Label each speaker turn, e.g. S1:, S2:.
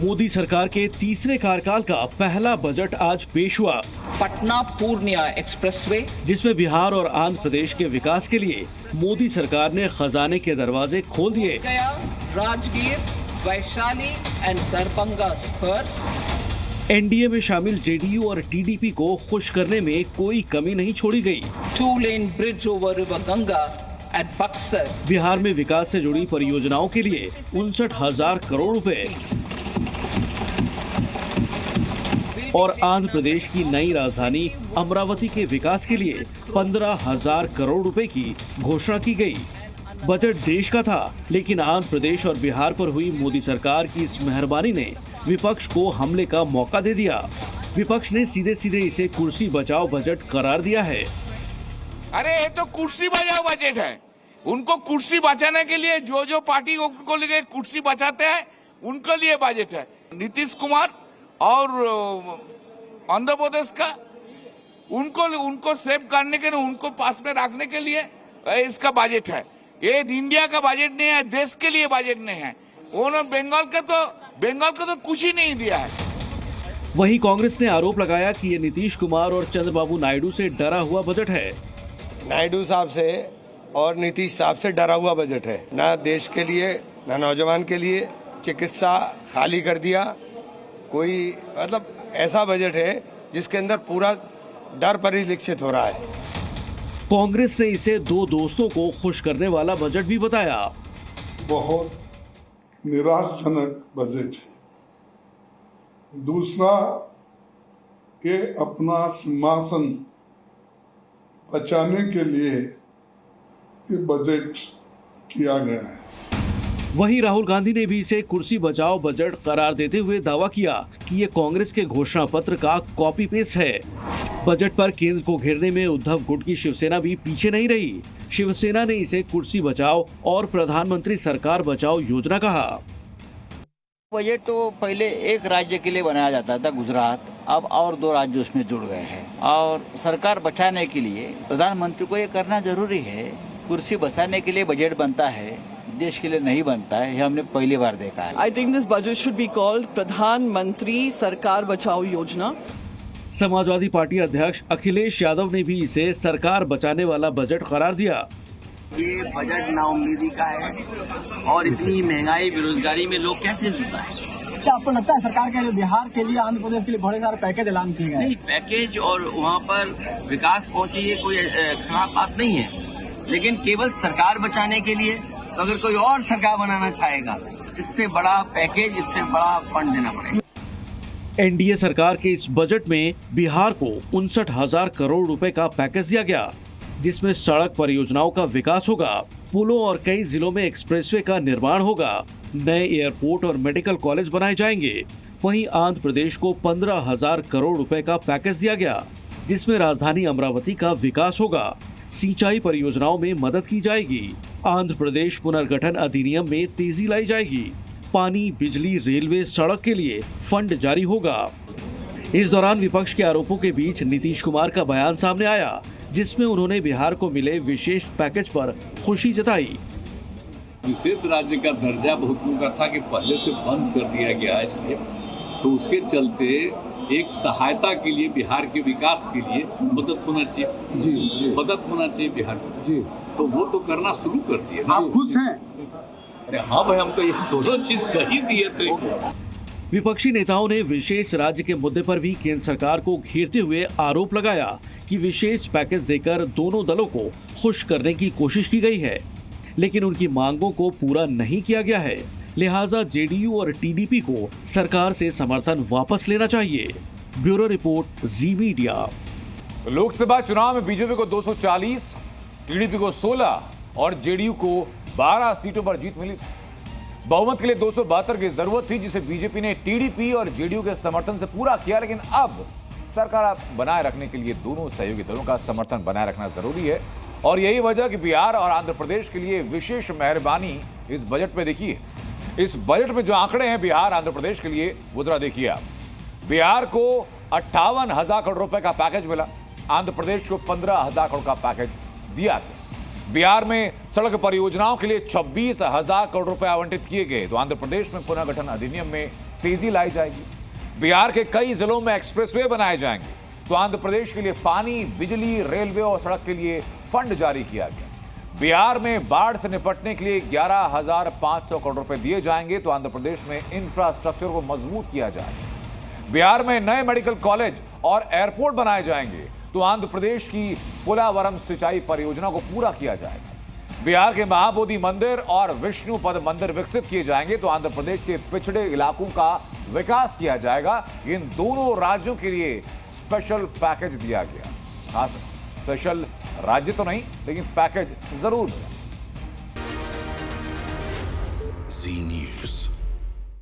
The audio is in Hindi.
S1: मोदी सरकार के तीसरे कार्यकाल का पहला बजट आज पेश हुआ।
S2: पटना पूर्णिया एक्सप्रेसवे,
S1: जिसमें बिहार और आंध्र प्रदेश के विकास के लिए मोदी सरकार ने खजाने के दरवाजे खोल दिए।
S2: गया, Rajgir, Vaishali and Darbhanga Spurs.
S1: NDA में शामिल जेडीयू और टीडीपी को खुश करने में कोई कमी नहीं छोड़ी गई।
S2: 2-lane bridge over river Ganga at Buxar.
S1: Bihar में विकास से जुड़ी परियोजनाओं के लिए 59,000 करोड़ रुपए और आंध्र प्रदेश की नई राजधानी अमरावती के विकास के लिए 15,000 करोड़ रुपए की घोषणा की गई। बजट देश का था, लेकिन आंध्र प्रदेश और बिहार पर हुई मोदी सरकार की इस मेहरबानी ने विपक्ष को हमले का मौका दे दिया। विपक्ष ने सीधे सीधे इसे कुर्सी बचाओ बजट करार दिया है।
S3: अरे ये तो कुर्सी बचाओ बजट है। उनको कुर्सी बचाने के लिए जो पार्टी उनको लिए कुर्सी बचाते हैं उनके लिए बजट है। नीतीश कुमार और आंध्र प्रदेश का उनको सेव करने के लिए, उनको पास में रखने के लिए इसका बजट है। ये इंडिया का बजट नहीं है, देश के लिए बजट नहीं है। उन्होंने बंगाल का तो कुछ ही नहीं दिया है।
S1: वहीं कांग्रेस ने आरोप लगाया कि ये नीतीश कुमार और चंद्रबाबू नायडू से डरा हुआ बजट है।
S4: नायडू साहब से और नीतीश साहब से डरा हुआ बजट है। ना देश के लिए, ना नौजवान के लिए। चिकित्सा खाली कर दिया। कोई मतलब ऐसा बजट है जिसके अंदर पूरा डर परिलक्षित हो रहा है।
S1: कांग्रेस ने इसे दो दोस्तों को खुश करने वाला बजट भी बताया।
S5: बहुत निराशजनक बजट है। दूसरा, ये अपना सिंहासन बचाने के लिए ये बजट किया गया है।
S1: वहीं राहुल गांधी ने भी इसे कुर्सी बचाओ बजट करार देते हुए दावा किया कि ये कांग्रेस के घोषणा पत्र का कॉपी पेस्ट है। बजट पर केंद्र को घेरने में उद्धव गुट की शिवसेना भी पीछे नहीं रही। शिवसेना ने इसे कुर्सी बचाओ और प्रधानमंत्री सरकार बचाओ योजना कहा।
S6: बजट तो पहले एक राज्य के लिए बनाया जाता था, गुजरात, अब और 2 राज्य उसमें जुड़ गए हैं और सरकार बचाने के लिए प्रधानमंत्री को ये करना जरूरी है। कुर्सी बचाने के लिए बजट बनता है, देश के लिए नहीं बनता है। ये हमने पहली बार देखा है।
S7: I think this budget should be called प्रधानमंत्री सरकार बचाओ योजना।
S1: समाजवादी पार्टी अध्यक्ष अखिलेश यादव ने भी इसे सरकार बचाने वाला बजट करार दिया।
S8: ये बजट नाउम्मीदी का है और इतनी महंगाई, बेरोजगारी में लोग कैसे जुटाएं?
S9: क्या आपको लगता है सरकार के बिहार के लिए, आंध्र प्रदेश के लिए बड़े सारे पैकेज ऐलान किए गए?
S8: नहीं, पैकेज और वहाँ पर विकास पहुँचे ये कोई खराब बात नहीं है, लेकिन केवल सरकार बचाने के लिए तो अगर कोई और सरकार बनाना चाहेगा तो इससे बड़ा पैकेज, इससे बड़ा फंड देना पड़ेगा।
S1: एनडीए सरकार के इस बजट में बिहार को 59,000 करोड़ रुपए का पैकेज दिया गया, जिसमें सड़क परियोजनाओं का विकास होगा, पुलों और कई जिलों में एक्सप्रेसवे का निर्माण होगा, नए एयरपोर्ट और मेडिकल कॉलेज बनाए जाएंगे। वहीं आंध्र प्रदेश को 15,000 करोड़ रुपए का पैकेज दिया गया, जिसमें राजधानी अमरावती का विकास होगा, सिंचाई परियोजनाओं में मदद की जाएगी, आंध्र प्रदेश पुनर्गठन अधिनियम में तेजी लाई जाएगी, पानी, बिजली, रेलवे, सड़क के लिए फंड जारी होगा। इस दौरान विपक्ष के आरोपों के बीच नीतीश कुमार का बयान सामने आया, जिसमें उन्होंने बिहार को मिले विशेष पैकेज पर खुशी जताई।
S10: विशेष राज्य का दर्जा बहुत लोगों का था कि पहले से बंद कर दिया गया है, इसलिए तो उसके चलते एक सहायता के लिए बिहार के विकास के लिए मदद होना चाहिए। जी। मदद होना चाहिए बिहार को। जी। तो वो तो करना शुरू कर दिए।
S5: आप खुश हैं?
S10: अरे हाँ भाई, हम तो ये दोनों चीज कर ही दिए थे।
S1: विपक्षी नेताओं ने विशेष राज्य के मुद्दे पर भी केंद्र सरकार को घेरते हुए आरोप लगाया कि विशेष पैकेज देकर दोनों दलों को खुश करने की कोशिश की गई है, लेकिन उनकी मांगों को पूरा नहीं किया गया है। लिहाजा जेडीयू और टीडीपी को सरकार से समर्थन वापस लेना चाहिए। ब्यूरो रिपोर्ट, जी मीडिया।
S11: लोकसभा चुनाव में बीजेपी को 240, टीडीपी को 16 और जेडीयू को 12 सीटों पर जीत मिली। बहुमत के लिए 272 की जरूरत थी, जिसे बीजेपी ने टीडीपी और जेडीयू के समर्थन से पूरा किया, लेकिन अब सरकार बनाए रखने के लिए दोनों सहयोगी दलों का समर्थन बनाए रखना जरूरी है। और यही वजह कि बिहार और आंध्र प्रदेश के लिए विशेष मेहरबानी इस बजट में देखिए। इस बजट में जो आंकड़े हैं बिहार आंध्र प्रदेश के लिए, वो जरा देखिए आप। बिहार को 58,000 करोड़ रुपए का पैकेज मिला, आंध्र प्रदेश को 15,000 करोड़ का पैकेज दिया गया। बिहार में सड़क परियोजनाओं के लिए 26,000 करोड़ रुपए आवंटित किए गए, तो आंध्र प्रदेश में पुनर्गठन अधिनियम में तेजी लाई जाएगी। बिहार के कई जिलों में एक्सप्रेसवे बनाए जाएंगे। तो आंध्र प्रदेश के लिए पानी, बिजली, रेलवे और सड़क के लिए फंड जारी किया गया। बिहार में बाढ़ से निपटने के लिए 11,500 करोड़ रुपए दिए जाएंगे। तो आंध्र प्रदेश में इंफ्रास्ट्रक्चर को मजबूत किया जाएगा। बिहार में नए मेडिकल कॉलेज और एयरपोर्ट बनाए जाएंगे। तो आंध्र प्रदेश की पोलावरम सिंचाई परियोजना को पूरा किया जाएगा। बिहार के महाबोधि मंदिर और विष्णुपद मंदिर विकसित किए जाएंगे। तो आंध्र प्रदेश के पिछड़े इलाकों का विकास किया जाएगा। इन दोनों राज्यों के लिए स्पेशल पैकेज दिया गया। खास स्पेशल राज्य तो नहीं, लेकिन पैकेज जरूर मिला।